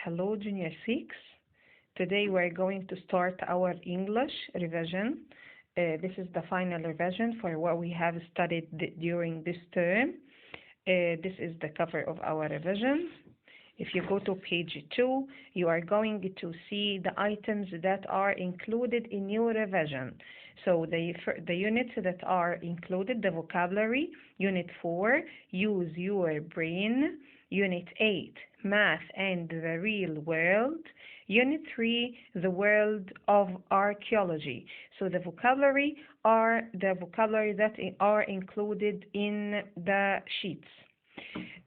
Hello, Junior 6. Today we're going to start our English revision. This is the final revision for what we have studied during this term. This is the cover of our revision. If you go to page 2, you are going to see the items that are included in your revision. So the units that are included, the vocabulary, Unit 4, use your brain, Unit 8, math and the real world, Unit 3, the world of archaeology. So the vocabulary are the vocabulary that are included in the sheets.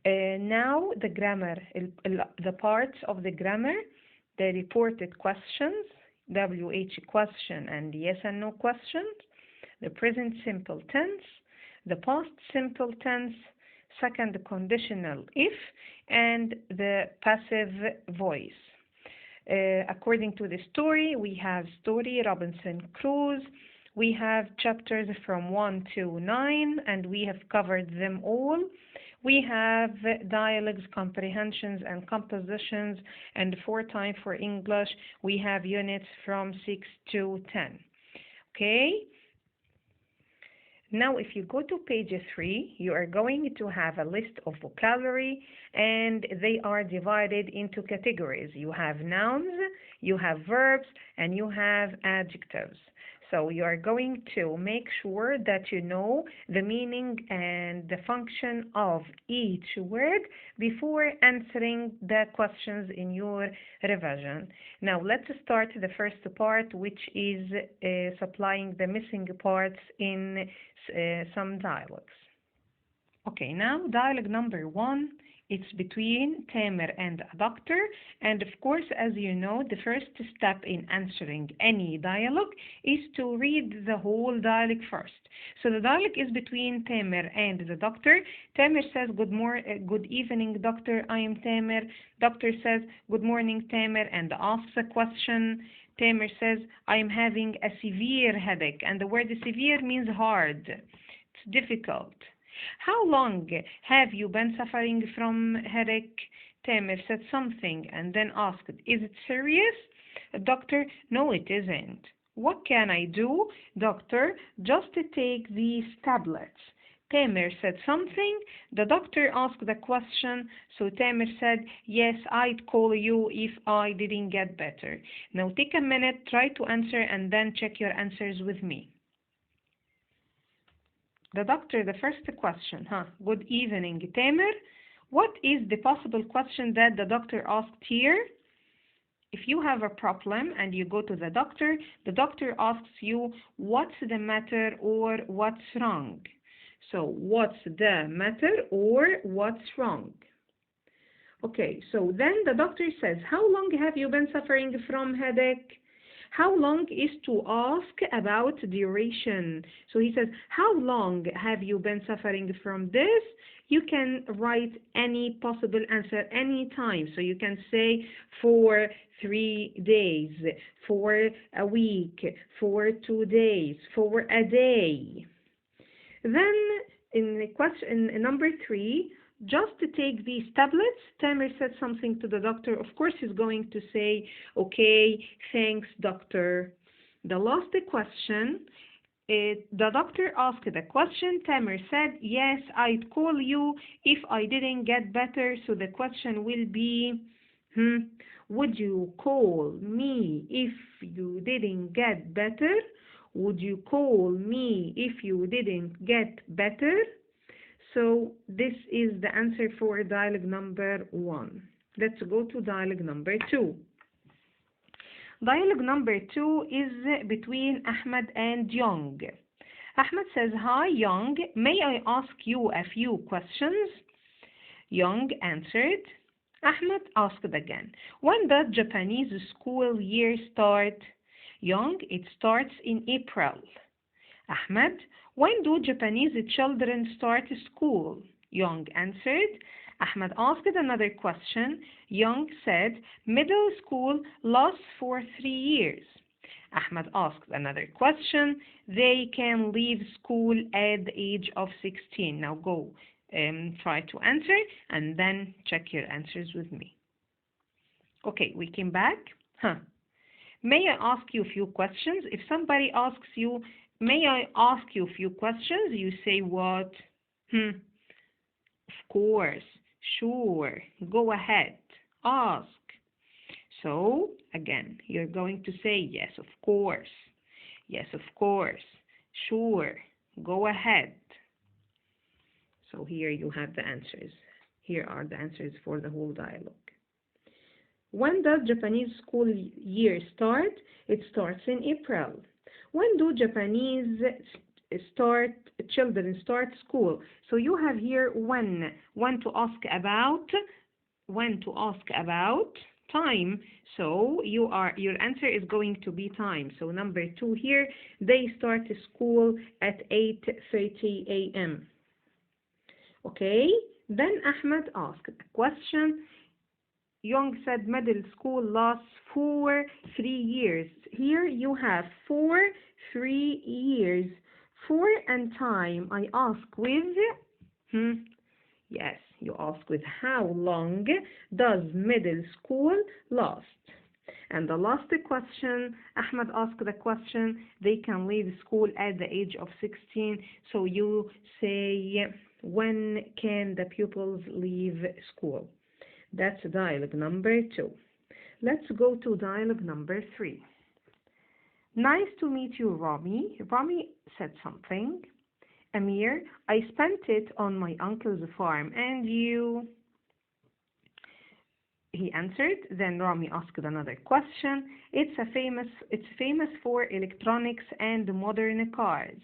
Now the grammar, the parts of the grammar, the reported questions, WH question and yes and no questions, the present simple tense, the past simple tense, second conditional if, and the passive voice. According to the story, we have story Robinson Crusoe. We have chapters from 1 to 9, and we have covered them all. We have dialogues, comprehensions, and compositions, and for time for English, we have units from 6 to 10. Okay? Now, if you go to page 3, you are going to have a list of vocabulary, and they are divided into categories. You have nouns, you have verbs, and you have adjectives. So you are going to make sure that you know the meaning and the function of each word before answering the questions in your revision. Now let's start the first part, which is supplying the missing parts in some dialogues. Okay, now dialogue number 1. It's between Tamer and a doctor, and of course, as you know, the first step in answering any dialogue is to read the whole dialogue first. So the dialogue is between Tamer and the doctor. Tamer says, good evening, doctor, I am Tamer. Doctor says, good morning, Tamer, and asks a question. Tamer says, I am having a severe headache, and the word severe means hard. It's difficult. How long have you been suffering from headache? Tamer said something and then asked, is it serious? Doctor, no, it isn't. What can I do? Doctor, just take these tablets. Tamer said something. The doctor asked the question, so Tamer said, yes, I'd call you if I didn't get better. Now take a minute, try to answer, and then check your answers with me. The doctor, the first question, good evening, Tamer. What is the possible question that the doctor asked here? If you have a problem and you go to the doctor asks you, what's the matter or what's wrong? So, what's the matter or what's wrong? Okay, so then the doctor says, how long have you been suffering from headache? How long is to ask about duration. So he says, how long have you been suffering from this? You can write any possible answer any time. So you can say for 3 days, for a week, for 2 days, for a day. Then in the question number 3, just to take these tablets, Tamer said something to the doctor. Of course, he's going to say, okay, thanks, doctor. The last question, the doctor asked the question. Tamer said, yes, I'd call you if I didn't get better. So the question will be, would you call me if you didn't get better? Would you call me if you didn't get better? So this is the answer for dialogue number 1. Let's go to dialogue number 2. Dialogue number 2 is between Ahmed and Young. Ahmed says, hi Young, may I ask you a few questions? Young answered. Ahmed asked again, when does Japanese school year start? Young, it starts in April. Ahmed, when do Japanese children start school? Young answered. Ahmed asked another question. Young said, middle school lasts for 3 years. Ahmed asked another question. They can leave school at the age of 16. Now go try to answer and then check your answers with me. Okay, we came back. Huh. May I ask you a few questions? If somebody asks you, may I ask you a few questions? You say what? Of course. Sure. Go ahead. Ask. So, again, you're going to say yes, of course. Yes, of course. Sure. Go ahead. So here you have the answers. Here are the answers for the whole dialogue. When does Japanese school year start? It starts in April. When do Japanese children start school? So you have here when to ask about, time. So your answer is going to be time. So number 2 here, they start school at 8:30 a.m. Okay, then Ahmed asked a question. Young said middle school lasts for 3 years. Here you have 3 years. For and time, I ask with, yes, you ask with how long does middle school last? And the last question, Ahmed asked the question, they can leave school at the age of 16. So you say, when can the pupils leave school? That's dialogue number 2. Let's go to dialogue number 3. Nice to meet you, Rami. Rami said something. Amir, I spent it on my uncle's farm, and you? He answered. Then Rami asked another question. It's famous for electronics and modern cars.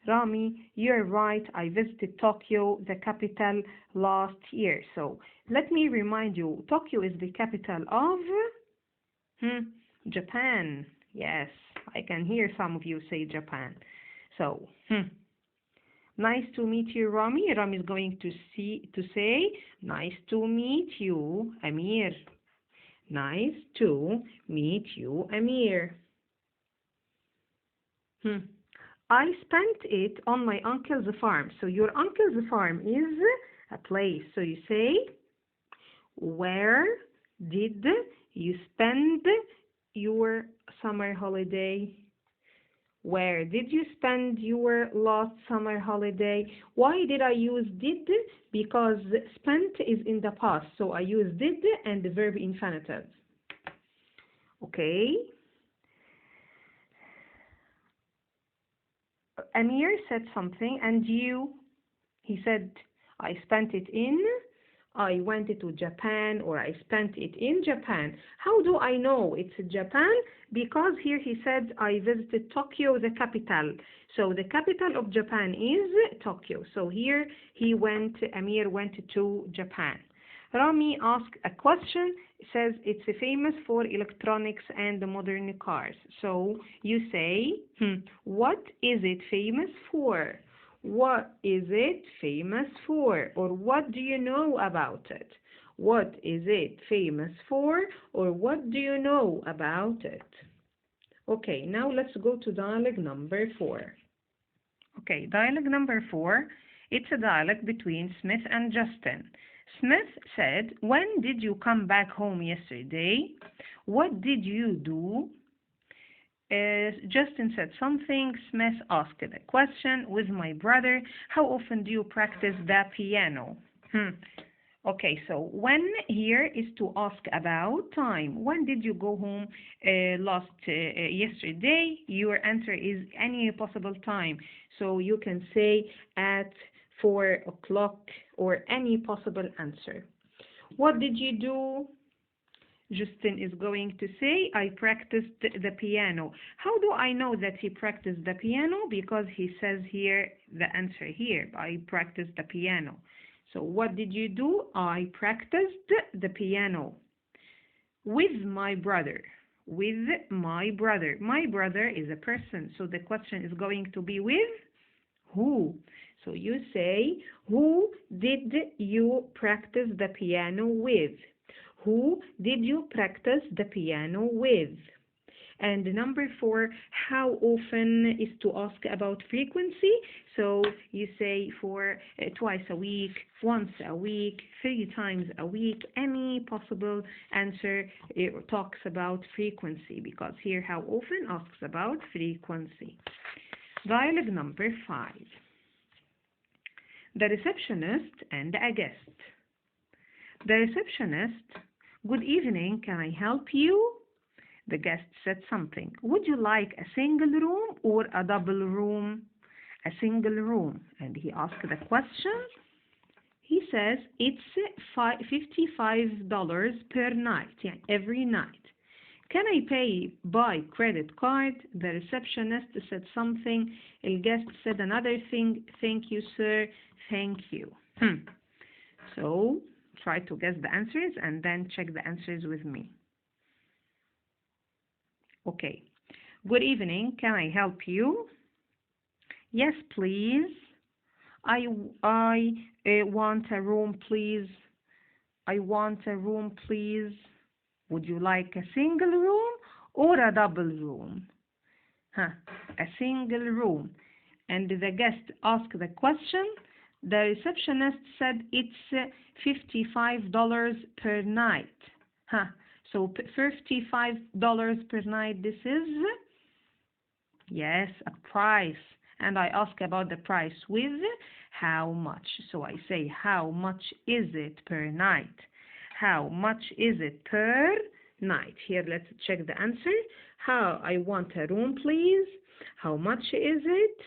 Rami, you're right. I visited Tokyo, the capital, last year. So let me remind you, Tokyo is the capital of Japan. Yes, I can hear some of you say Japan. So, nice to meet you, Rami. Rami is going to say, nice to meet you, Amir. Nice to meet you, Amir. I spent it on my uncle's farm. So your uncle's farm is a place. So you say, where did you spend your summer holiday? Where did you spend your last summer holiday? Why did I use did? Because spent is in the past. So I use did and the verb infinitive. Okay. Amir said something, and you? He said, I spent it in, I went to Japan, or I spent it in Japan. How do I know it's Japan? Because here he said, I visited Tokyo, the capital. So the capital of Japan is Tokyo. So here Amir went to Japan. Rami asked a question, says it's famous for electronics and modern cars. So you say, what is it famous for? What is it famous for? Or what do you know about it? What is it famous for? Or what do you know about it? Okay, now let's go to dialogue number 4. Okay, dialogue number 4, it's a dialogue between Smith and Justin. Smith said, when did you come back home yesterday? What did you do? Justin said something. Smith asked a question. With my brother, how often do you practice the piano? Okay, so when here is to ask about time. When did you go home yesterday? Your answer is any possible time. So you can say at 4 o'clock or any possible answer. What did you do? Justin is going to say, I practiced the piano. How do I know that he practiced the piano? Because he says here, the answer here, I practiced the piano. So what did you do? I practiced the piano. With my brother. With my brother. My brother is a person. So the question is going to be with who? So you say, who did you practice the piano with? Who did you practice the piano with? And number 4, how often is to ask about frequency. So you say for twice a week, once a week, 3 times a week, any possible answer talks about frequency, because here how often asks about frequency. Dialogue number 5. The receptionist and a guest. The receptionist: good evening, can I help you? The guest said something. Would you like a single room or a double room? A single room. And he asked the question. He says it's $55 per night, yeah, every night. Can I pay by credit card? The receptionist said something. The guest said another thing. Thank you, sir. Thank you. So try to guess the answers and then check the answers with me. Okay. Good evening. Can I help you? Yes, please. I want a room, please. I want a room, please. Would you like a single room or a double room? A single room. And the guest asked the question. The receptionist said it's $55 per night. So $55 per night, this is, yes, a price. And I ask about the price with how much. So I say, how much is it per night? How much is it per night? Here, let's check the answer. I want a room, please. How much is it?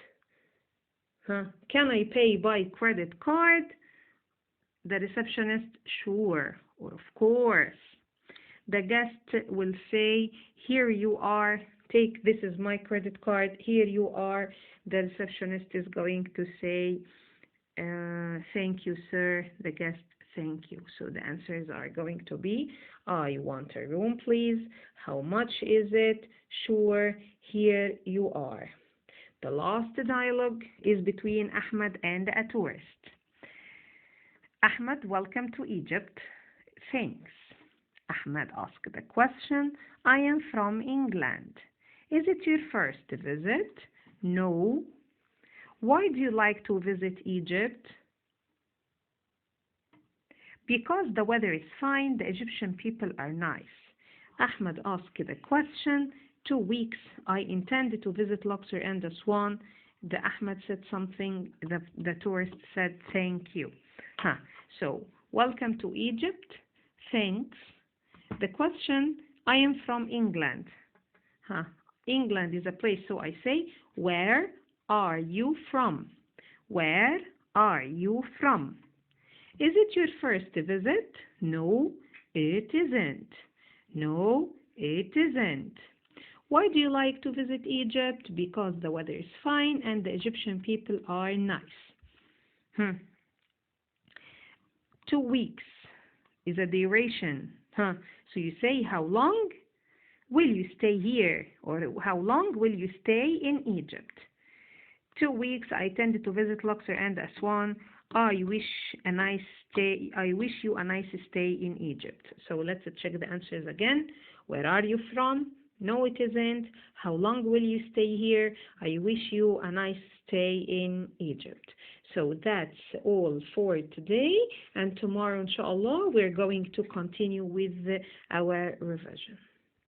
Can I pay by credit card? The receptionist: sure, or of course. The guest will say, here you are, take, this is my credit card, here you are. The receptionist is going to say, thank you, sir. The guest: thank you. So the answers are going to be, I want a room, please. How much is it? Sure, here you are. The last dialogue is between Ahmed and a tourist. Ahmed: welcome to Egypt. Thanks. Ahmed asked the question. I am from England. Is it your first visit? No. Why do you like to visit Egypt? Because the weather is fine, the Egyptian people are nice. Ahmed asked the question. 2 weeks. I intended to visit Luxor and Aswan. The Ahmed said something. The tourist said thank you. So welcome to Egypt. Thanks. The question: I am from England. England is a place, so I say, where are you from? Where are you from? Is it your first visit? No, it isn't. No, it isn't. Why do you like to visit Egypt? Because the weather is fine and the Egyptian people are nice. 2 weeks is a duration. So you say, how long will you stay here? Or how long will you stay in Egypt? 2 weeks. I intended to visit Luxor and Aswan. I wish you a nice stay in Egypt. So let's check the answers again. Where are you from? No, it isn't. How long will you stay here? I wish you a nice stay in Egypt. So that's all for today. And tomorrow, inshallah, we're going to continue with our revision.